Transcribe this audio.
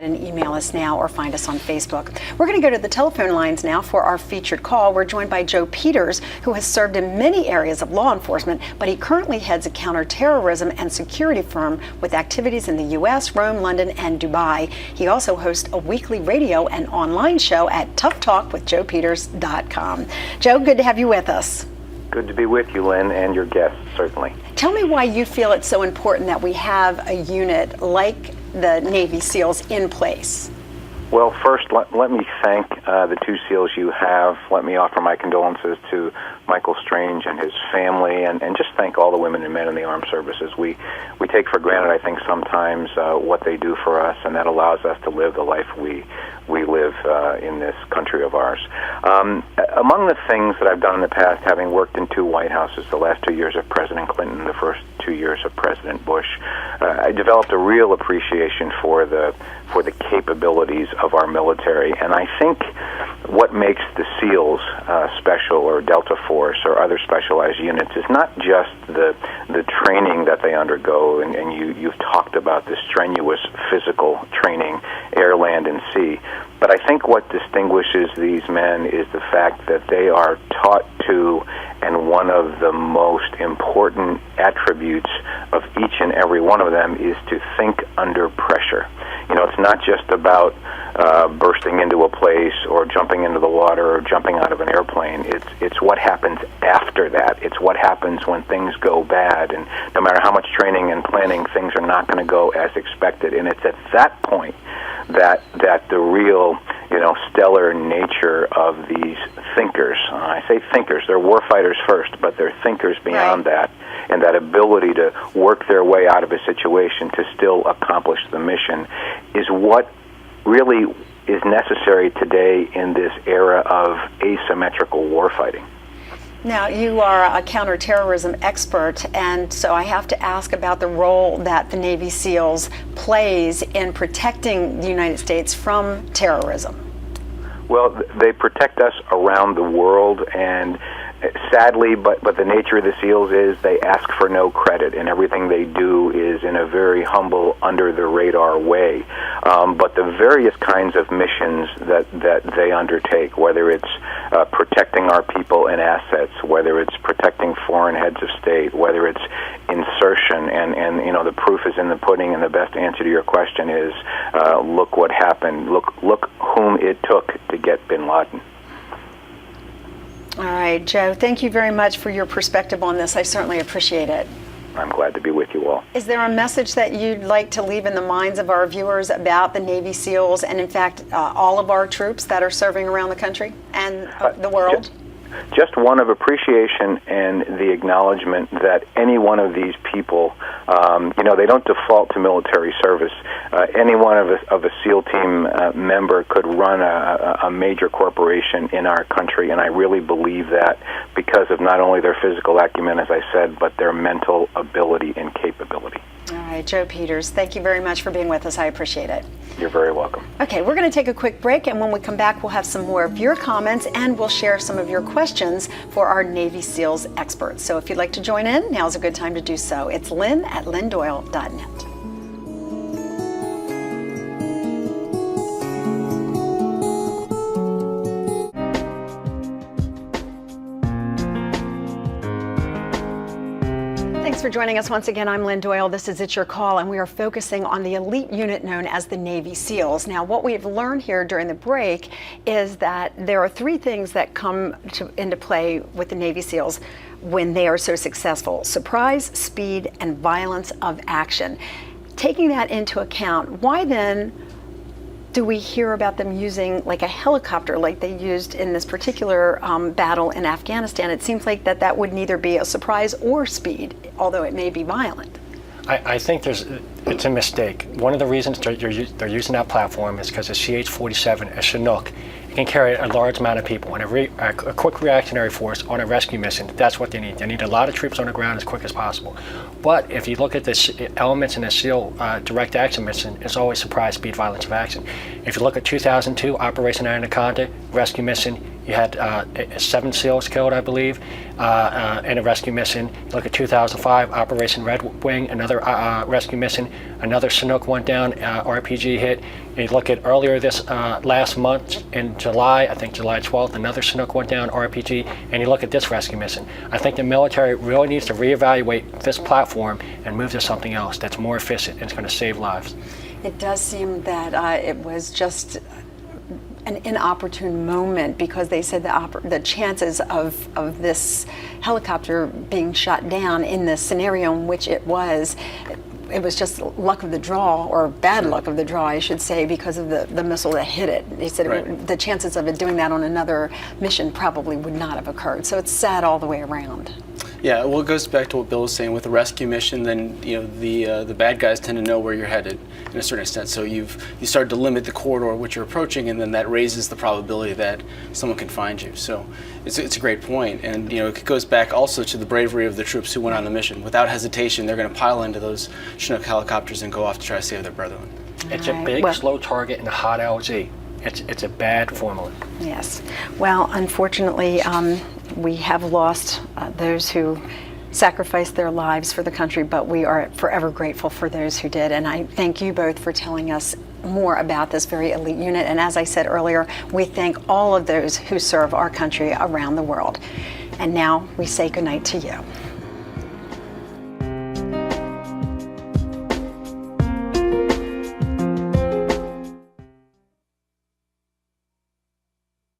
And email us now or find us on Facebook. We're going to go to the telephone lines now for our featured call. We're joined by Joe Peters, who has served in many areas of law enforcement, but he currently heads a counterterrorism and security firm with activities in the U.S., Rome, London, and Dubai. He also hosts a weekly radio and online show at toughtalkwithjoepeters.com. Joe, good to have you with us. Good to be with you, Lynn, and your guests, certainly. Tell me why you feel it's so important that we have a unit like the Navy SEALs in place. Well, first, let me thank the two SEALs you have. Let me offer my condolences to Michael Strange and his family, and just thank all the women and men in the armed services. We take for granted, I think, sometimes what they do for us, and that allows us to live the life we live in this country of ours. Among the things that I've done in the past, having worked in two White Houses, the last 2 years of President Clinton, the first 2 years of President Bush, I developed a real appreciation for the capabilities of our military. And I think what makes the SEALs special, or Delta Force, or other specialized units, is not just the training that they undergo, and you've talked about the strenuous physical training, air, land, and sea. But I think what distinguishes these men is the fact that they are taught to, and one of the most important attributes of each and every one of them is to think under pressure. You know, it's not just about bursting into a place or jumping into the water or jumping out of an airplane. It's what happens after that. It's what happens when things go bad, and no matter how much training and planning, things are not going to go as expected. And it's at that point that the real, stellar nature of these thinkers, I say thinkers, they're warfighters first, but they're thinkers beyond that, and that ability to work their way out of a situation to still accomplish the mission is what really is necessary today in this era of asymmetrical warfighting. Now, you are a counterterrorism expert, and so I have to ask about the role that the Navy SEALs plays in protecting the United States from terrorism. Well, they protect us around the world, and sadly, but the nature of the SEALs is they ask for no credit, and everything they do is in a very humble, under-the-radar way. But the various kinds of missions that they undertake, whether it's protecting our people and assets, whether it's protecting foreign heads of state, whether it's insertion, and the proof is in the pudding, and the best answer to your question is, look what happened. Look whom it took to get bin Laden. All right, Joe, thank you very much for your perspective on this. I certainly appreciate it. I'm glad to be with you all. Is there a message that you'd like to leave in the minds of our viewers about the Navy SEALs and, in fact, all of our troops that are serving around the country and the world? Just one of appreciation and the acknowledgement that any one of these people, they don't default to military service. Any one of a SEAL team member could run a major corporation in our country, and I really believe that because of not only their physical acumen, as I said, but their mental ability and capability. All right, Joe Peters, thank you very much for being with us. I appreciate it. You're very welcome. Okay, we're going to take a quick break, and when we come back, we'll have some more of your comments, and we'll share some of your questions for our Navy SEALs experts. So if you'd like to join in, now's a good time to do so. It's Lynn at LynnDoyle.net. Thanks for joining us once again. I'm Lynn Doyle. This is It's Your Call, and we are focusing on the elite unit known as the Navy SEALs. Now, what we've learned here during the break is that there are three things that come into play with the Navy SEALs when they are so successful: surprise, speed, and violence of action. Taking that into account, why then do we hear about them using like a helicopter like they used in this particular battle in Afghanistan? It seems like that would neither be a surprise or speed, although it may be violent. I think it's a mistake. One of the reasons they're using that platform is because the CH-47, a Chinook, it can carry a large amount of people, and a quick reactionary force on a rescue mission. That's what they need. They need a lot of troops on the ground as quick as possible. But if you look at the elements in a SEAL direct action mission, it's always surprise, speed, violence of action. If you look at 2002, Operation Anaconda, rescue mission, You had 7 SEALs killed, I believe, in a rescue mission. You look at 2005, Operation Red Wing, another rescue mission. Another Chinook went down, RPG hit. You look at earlier this last month in July, I think July 12th, another Chinook went down, RPG, and you look at this rescue mission. I think the military really needs to reevaluate this platform and move to something else that's more efficient and it's going to save lives. It does seem that it was just an inopportune moment, because they said the chances of this helicopter being shot down in the scenario in which it was just luck of the draw, or bad luck of the draw, I should say, because of the missile that hit it. They said the chances of it doing that on another mission probably would not have occurred. So it's sad all the way around. Yeah, well, it goes back to what Bill was saying with the rescue mission. Then the bad guys tend to know where you're headed in a certain extent. So you start to limit the corridor which you're approaching, and then that raises the probability that someone can find you. So it's a great point, and it goes back also to the bravery of the troops who went on the mission. Without hesitation, they're going to pile into those Chinook helicopters and go off to try to save their brethren. It's a big, slow target in a hot LZ. It's a bad formula. Yes. Well, unfortunately, we have lost those who sacrificed their lives for the country, but we are forever grateful for those who did. And I thank you both for telling us more about this very elite unit. And as I said earlier, we thank all of those who serve our country around the world. And now we say goodnight to you.